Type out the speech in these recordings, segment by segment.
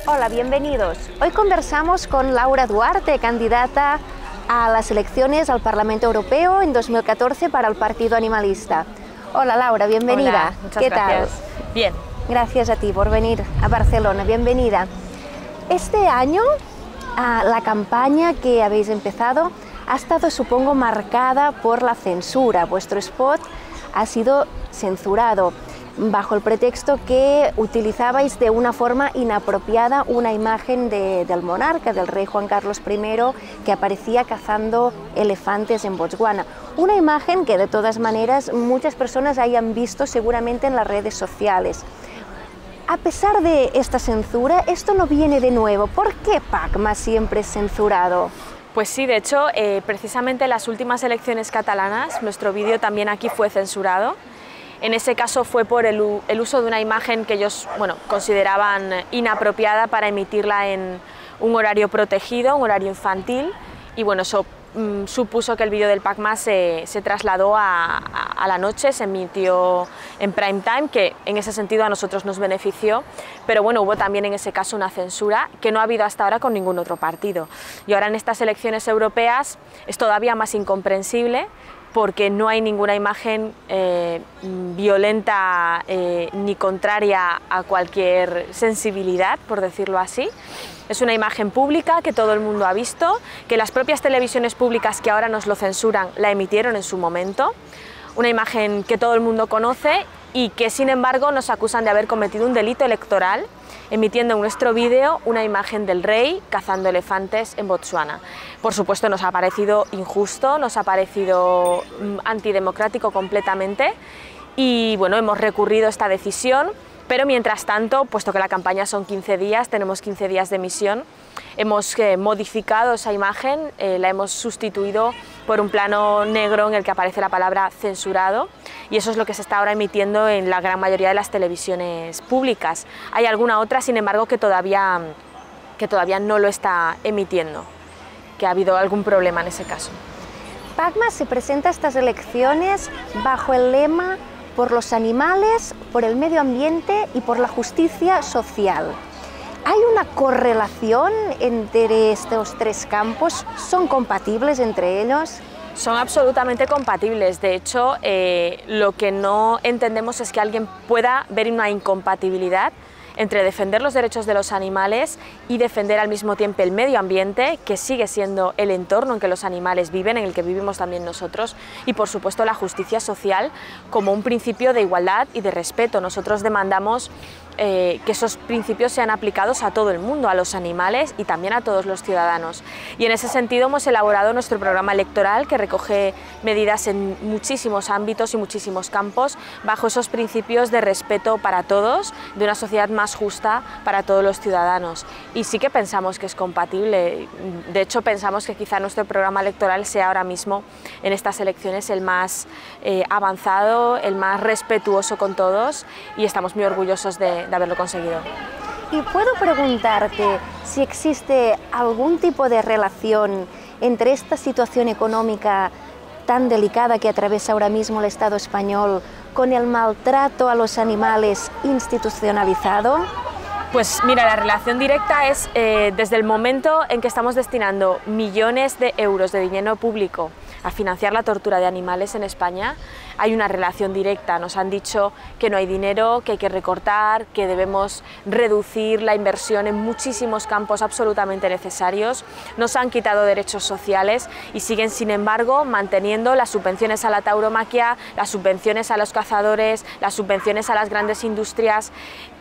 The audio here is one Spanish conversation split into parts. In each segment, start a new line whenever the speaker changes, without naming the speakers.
Hola, bienvenidos. Hoy conversamos con Laura Duarte, candidata a las elecciones al Parlamento Europeo en 2014 para el Partido Animalista. Hola Laura, bienvenida.
Hola, muchas gracias.
¿Qué tal?
Bien.
Gracias a ti por venir a Barcelona, bienvenida. Este año la campaña que habéis empezado ha estado, supongo, marcada por la censura. Vuestro spot ha sido censurado bajo el pretexto que utilizabais de una forma inapropiada una imagen del monarca, del rey Juan Carlos I, que aparecía cazando elefantes en Botswana. Una imagen que de todas maneras muchas personas hayan visto seguramente en las redes sociales. A pesar de esta censura, esto no viene de nuevo. ¿Por qué Pacma siempre es censurado?
Pues sí, de hecho, precisamente en las últimas elecciones catalanas, nuestro vídeo también aquí fue censurado. En ese caso fue por el uso de una imagen que ellos consideraban inapropiada para emitirla en un horario protegido, un horario infantil, y bueno, eso supuso que el vídeo del Pacma se trasladó a la noche, se emitió en prime time, que en ese sentido a nosotros nos benefició, pero bueno, hubo también en ese caso una censura que no ha habido hasta ahora con ningún otro partido. Y ahora en estas elecciones europeas es todavía más incomprensible, porque no hay ninguna imagen violenta ni contraria a cualquier sensibilidad, por decirlo así. Es una imagen pública que todo el mundo ha visto, que las propias televisiones públicas que ahora nos lo censuran la emitieron en su momento. Una imagen que todo el mundo conoce y que sin embargo nos acusan de haber cometido un delito electoral emitiendo en nuestro vídeo una imagen del rey cazando elefantes en Botsuana. Por supuesto nos ha parecido injusto, nos ha parecido antidemocrático completamente y bueno, hemos recurrido a esta decisión, pero mientras tanto, puesto que la campaña son 15 días, tenemos 15 días de emisión, hemos modificado esa imagen, la hemos sustituido por un plano negro en el que aparece la palabra censurado, y eso es lo que se está ahora emitiendo en la gran mayoría de las televisiones públicas. Hay alguna otra, sin embargo, que todavía no lo está emitiendo, que ha habido algún problema en ese caso.
Pacma se presenta a estas elecciones bajo el lema por los animales, por el medio ambiente y por la justicia social. ¿Hay una correlación entre estos tres campos? ¿Son compatibles entre ellos?
Son absolutamente compatibles. De hecho, lo que no entendemos es que alguien pueda ver una incompatibilidad entre defender los derechos de los animales y defender al mismo tiempo el medio ambiente, que sigue siendo el entorno en que los animales viven, en el que vivimos también nosotros, y por supuesto la justicia social como un principio de igualdad y de respeto. Nosotros demandamos que esos principios sean aplicados a todo el mundo, a los animales y también a todos los ciudadanos. Y en ese sentido hemos elaborado nuestro programa electoral, que recoge medidas en muchísimos ámbitos y muchísimos campos, bajo esos principios de respeto para todos, de una sociedad más justa para todos los ciudadanos. Y sí que pensamos que es compatible. De hecho, pensamos que quizá nuestro programa electoral sea ahora mismo, en estas elecciones, el más avanzado, el más respetuoso con todos, y estamos muy orgullosos de haberlo conseguido.
Y puedo preguntarte si existe algún tipo de relación entre esta situación económica tan delicada que atraviesa ahora mismo el Estado español con el maltrato a los animales institucionalizado.
Pues mira, la relación directa es desde el momento en que estamos destinando millones de euros de dinero público a financiar la tortura de animales en España, hay una relación directa. Nos han dicho que no hay dinero, que hay que recortar, que debemos reducir la inversión en muchísimos campos absolutamente necesarios. Nos han quitado derechos sociales y siguen, sin embargo, manteniendo las subvenciones a la tauromaquia, las subvenciones a los cazadores, las subvenciones a las grandes industrias.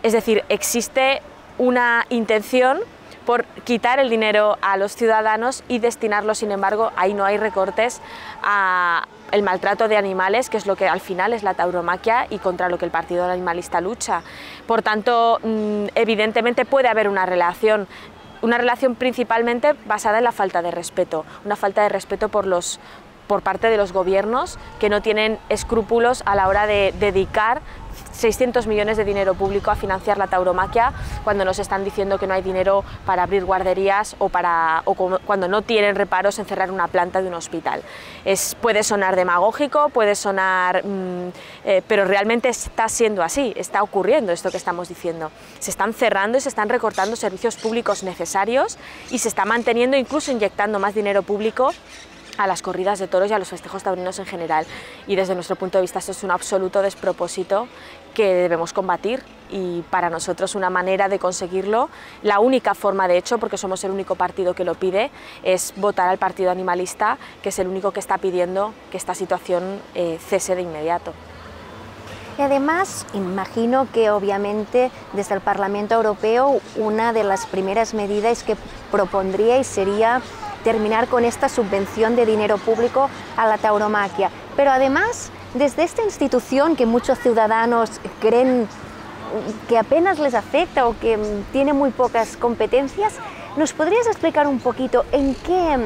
Es decir, existe una intención por quitar el dinero a los ciudadanos y destinarlo, sin embargo, ahí no hay recortes, a el maltrato de animales, que es lo que al final es la tauromaquia y contra lo que el Partido Animalista lucha. Por tanto, evidentemente puede haber una relación principalmente basada en la falta de respeto, una falta de respeto por los por parte de los gobiernos, que no tienen escrúpulos a la hora de dedicar 600 millones de dinero público a financiar la tauromaquia, cuando nos están diciendo que no hay dinero para abrir guarderías o cuando no tienen reparos en cerrar una planta de un hospital. Puede sonar demagógico, puede sonar, pero realmente está siendo así, está ocurriendo esto que estamos diciendo. Se están cerrando y se están recortando servicios públicos necesarios y se está manteniendo, incluso inyectando más dinero público a las corridas de toros y a los festejos taurinos en general, y desde nuestro punto de vista esto es un absoluto despropósito que debemos combatir, y para nosotros una manera de conseguirlo, la única forma de hecho, porque somos el único partido que lo pide, es votar al partido animalista, que es el único que está pidiendo que esta situación cese de inmediato.
Y además, imagino que obviamente desde el Parlamento Europeo una de las primeras medidas que propondríais sería terminar con esta subvención de dinero público a la tauromaquia. Pero además, desde esta institución que muchos ciudadanos creen que apenas les afecta o que tiene muy pocas competencias, ¿nos podrías explicar un poquito en qué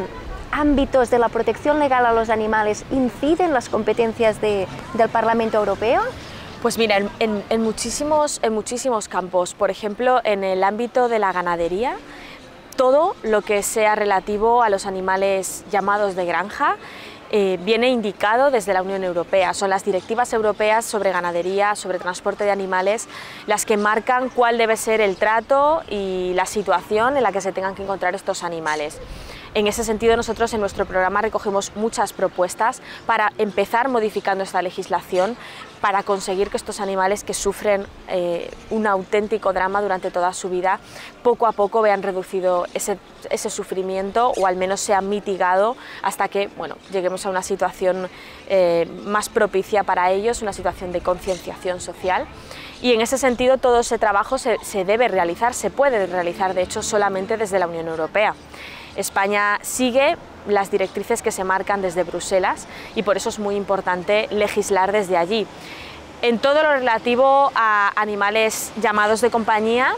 ámbitos de la protección legal a los animales inciden las competencias del Parlamento Europeo?
Pues mira, en muchísimos campos, por ejemplo, en el ámbito de la ganadería, todo lo que sea relativo a los animales llamados de granja viene indicado desde la Unión Europea. Son las directivas europeas sobre ganadería, sobre transporte de animales, las que marcan cuál debe ser el trato y la situación en la que se tengan que encontrar estos animales. En ese sentido, nosotros en nuestro programa recogemos muchas propuestas para empezar modificando esta legislación, para conseguir que estos animales que sufren un auténtico drama durante toda su vida, poco a poco vean reducido ese sufrimiento, o al menos sea mitigado hasta que lleguemos a una situación más propicia para ellos, una situación de concienciación social. Y en ese sentido todo ese trabajo se debe realizar, se puede realizar de hecho solamente desde la Unión Europea. España sigue las directrices que se marcan desde Bruselas y por eso es muy importante legislar desde allí. En todo lo relativo a animales llamados de compañía,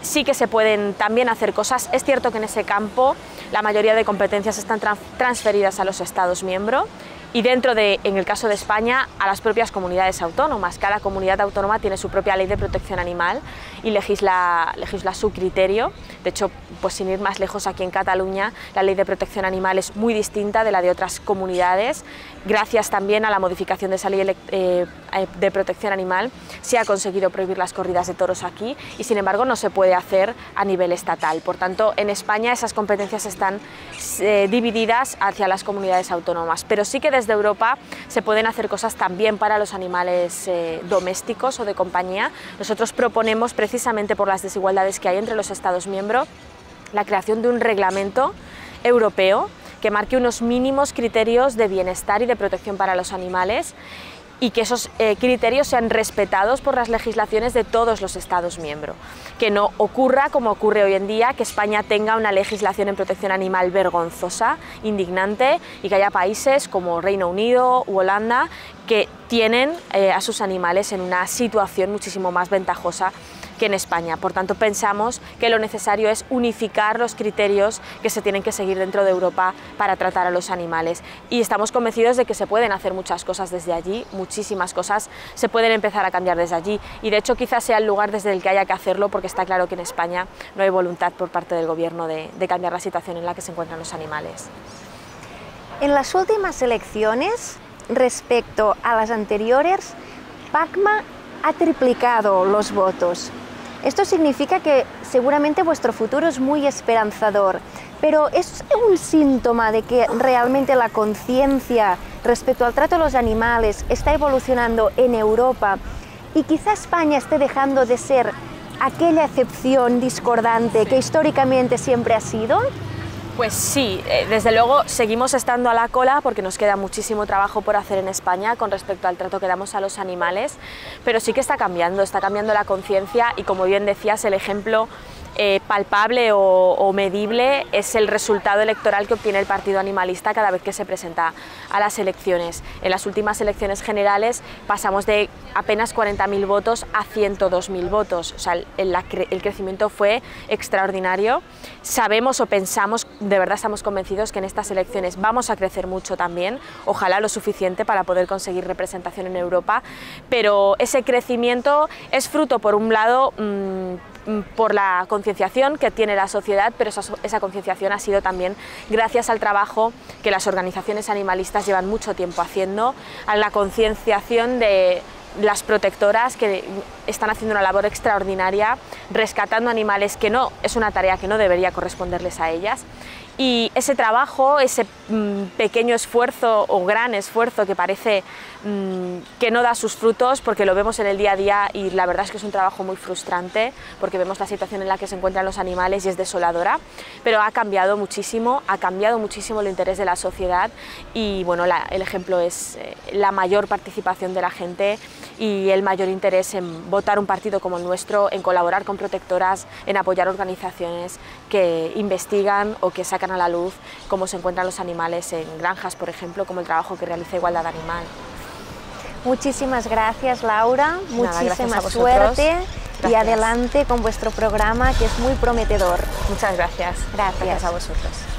sí que se pueden también hacer cosas. Es cierto que en ese campo la mayoría de competencias están transferidas a los Estados miembros y en el caso de España, a las propias comunidades autónomas. Cada comunidad autónoma tiene su propia ley de protección animal y legisla su criterio. De hecho, pues sin ir más lejos, aquí en Cataluña la ley de protección animal es muy distinta de la de otras comunidades. Gracias también a la modificación de esa ley de protección animal se ha conseguido prohibir las corridas de toros aquí y sin embargo no se puede hacer a nivel estatal. Por tanto, en España esas competencias están divididas hacia las comunidades autónomas, pero sí que desde Europa se pueden hacer cosas también para los animales domésticos o de compañía. Nosotros proponemos, precisamente por las desigualdades que hay entre los Estados miembros, la creación de un reglamento europeo que marque unos mínimos criterios de bienestar y de protección para los animales y que esos criterios sean respetados por las legislaciones de todos los Estados miembros. Que no ocurra como ocurre hoy en día, que España tenga una legislación en protección animal vergonzosa, indignante, y que haya países como Reino Unido u Holanda que tienen a sus animales en una situación muchísimo más ventajosa que en España. Por tanto, pensamos que lo necesario es unificar los criterios que se tienen que seguir dentro de Europa para tratar a los animales. Y estamos convencidos de que se pueden hacer muchas cosas desde allí, muchísimas cosas se pueden empezar a cambiar desde allí. Y de hecho quizás sea el lugar desde el que haya que hacerlo, porque está claro que en España no hay voluntad por parte del Gobierno de cambiar la situación en la que se encuentran los animales.
En las últimas elecciones, respecto a las anteriores, PACMA ha triplicado los votos. Esto significa que seguramente vuestro futuro es muy esperanzador, pero ¿es un síntoma de que realmente la conciencia respecto al trato de los animales está evolucionando en Europa y quizá España esté dejando de ser aquella excepción discordante que históricamente siempre ha sido?
Pues sí, desde luego seguimos estando a la cola porque nos queda muchísimo trabajo por hacer en España con respecto al trato que damos a los animales, pero sí que está cambiando la conciencia y, como bien decías, el ejemplo palpable o medible es el resultado electoral que obtiene el Partido Animalista cada vez que se presenta a las elecciones. En las últimas elecciones generales pasamos de apenas 40.000 votos a 102.000 votos, o sea, el crecimiento fue extraordinario. Sabemos o pensamos, de verdad estamos convencidos que en estas elecciones vamos a crecer mucho también, ojalá lo suficiente para poder conseguir representación en Europa, pero ese crecimiento es fruto, por un lado, por la concienciación que tiene la sociedad, pero esa concienciación ha sido también gracias al trabajo que las organizaciones animalistas llevan mucho tiempo haciendo, a la concienciación de las protectoras que están haciendo una labor extraordinaria rescatando animales que no es una tarea que no debería corresponderles a ellas. Y ese trabajo, ese pequeño esfuerzo o gran esfuerzo que parece que no da sus frutos porque lo vemos en el día a día, y la verdad es que es un trabajo muy frustrante porque vemos la situación en la que se encuentran los animales y es desoladora, pero ha cambiado muchísimo el interés de la sociedad y bueno, el ejemplo es la mayor participación de la gente y el mayor interés en votar un partido como el nuestro, en colaborar con protectoras, en apoyar organizaciones que investigan o que sacan a la luz cómo se encuentran los animales en granjas, por ejemplo, como el trabajo que realiza Igualdad Animal.
Muchísimas gracias, Laura, muchísima
gracias
suerte
gracias.
Y adelante con vuestro programa, que es muy prometedor.
Muchas gracias.
Gracias.
Gracias a vosotros.